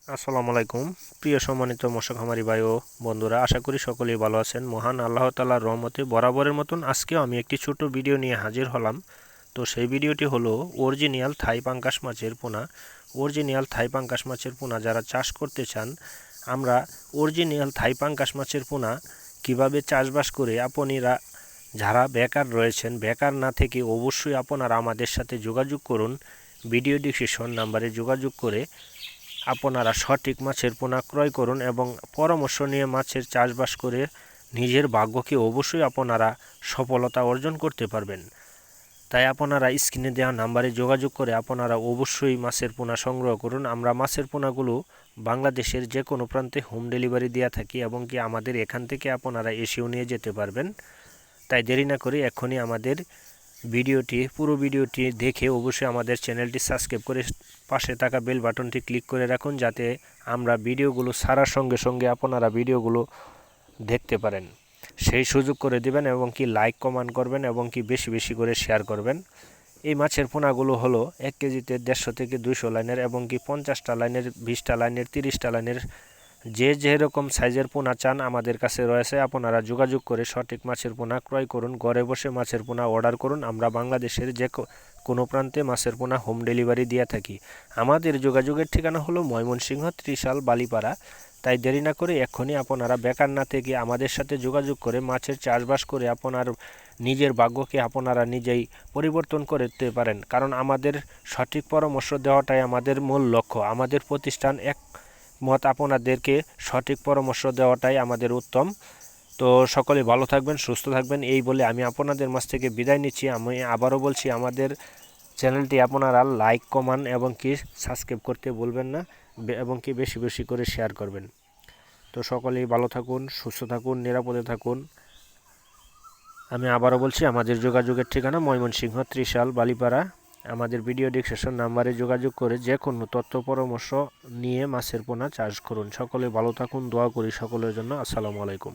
আসসালামু আলাইকুম। প্রিয় সম্মানিত মৎস্য খামারি ভাই ও বন্ধুরা, আশা করি সকলেই ভালো আছেন। মহান আল্লাহ তাআলার রহমতে বরাবরের মতন আজকেও আমি একটি ছোট ভিডিও নিয়ে হাজির হলাম। তো সেই ভিডিওটি হলো অরিজিনাল থাই পাঙ্গাস মাছের পোনা। অরিজিনাল থাই পাঙ্গাস মাছের পোনা যারা চাষ করতে চান, আমরা অরিজিনাল থাই পাঙ্গাস মাছের পোনা কিভাবে চাষবাস করে আপনিরা যারা বেকার রয়েছেন, বেকার না থেকে অবশ্যই আপনারা আমাদের সাথে যোগাযোগ করুন। ভিডিও ডিসক্রিপশন নাম্বারে যোগাযোগ করে আপনারা সঠিক মাছের পোনা ক্রয় করুন এবং পরামর্শ নিয়ে মাছের চাষবাস করে নিজের ভাগ্যকে অবশ্যই আপনারা সফলতা অর্জন করতে পারবেন। তাই আপনারা স্ক্রিনে দেওয়া নাম্বারে যোগাযোগ করে আপনারা অবশ্যই মাছের পোনা সংগ্রহ করুন। আমরা মাছের পোনাগুলো বাংলাদেশের যে কোনো প্রান্তে হোম ডেলিভারি দেওয়া থাকি এবং কি আমাদের এখান থেকে আপনারা এসেও নিয়ে যেতে পারবেন। তাই দেরি না করে এখনই আমাদের পুরো ভিডিওটি দেখে অবশ্যই আমাদের চ্যানেলটি সাবস্ক্রাইব করে পাশে থাকা বেল বাটনটি ক্লিক করে রাখুন, যাতে আমরা ভিডিওগুলো ছাড়ার সঙ্গে সঙ্গে আপনারা ভিডিওগুলো দেখতে পারেন। সেই সুযোগ করে দেবেন এবং কি লাইক কমেন্ট করবেন এবং কি বেশি বেশি করে শেয়ার করবেন। এই মাছের পোনাগুলো হলো 1 কেজিতে 150 থেকে 200 লাইনের এবং কি 50টা লাইনের, 20টা লাইনের, 30টা লাইনের, যে যেরকম সাইজের পোনা চান আমাদের কাছে রয়েছে। আপনারা যোগাযোগ করে সঠিক মাছের পোনা ক্রয় করুন, ঘরে বসে মাছের পোনা অর্ডার করুন। আমরা বাংলাদেশের যে কোনো প্রান্তে মাছের পোনা হোম ডেলিভারি দিয়ে থাকি। আমাদের যোগাযোগের ঠিকানা হলো ময়মনসিংহ, ত্রিশাল, বালিপাড়া। তাই দেরি না করে এক্ষুনি আপনারা বেকার না থেকে আমাদের সাথে যোগাযোগ করে মাছের চাষবাস করে আপনার নিজের ভাগ্যকে আপনারা নিজেই পরিবর্তন করতে পারেন। কারণ আমাদের সঠিক পরামর্শ দেওয়াটাই আমাদের মূল লক্ষ্য। আমাদের প্রতিষ্ঠান মত আপনাদেরকে সঠিক পরামর্শ দেওয়াটাই আমাদের উত্তম। তো সকলে ভালো থাকবেন, সুস্থ থাকবেন, এই বলে আমি আপনাদের মাঝ থেকে বিদায় নিচ্ছি। আমি আবারও বলছি, আমাদের চ্যানেলটি আপনারা লাইক কমেন্ট এবং কি সাবস্ক্রাইব করতে ভুলবেন না এবং কি বেশি বেশি করে শেয়ার করবেন। তো সকলেই ভালো থাকুন, সুস্থ থাকুন, নিরাপদে থাকুন। আমি আবারও বলছি, আমাদের যোগাযোগের ঠিকানা ময়মনসিংহ, ত্রিশাল, বালিপাড়া। আমাদের ভিডিও ডিসক্রিপশন নাম্বারে যোগাযোগ করে যে কোনো তথ্য পরামর্শ নিয়ে মাছের পোনা চাষ করুন। সকলে ভালো থাকুন, দোয়া করি সকলের জন্য। আসসালামু আলাইকুম।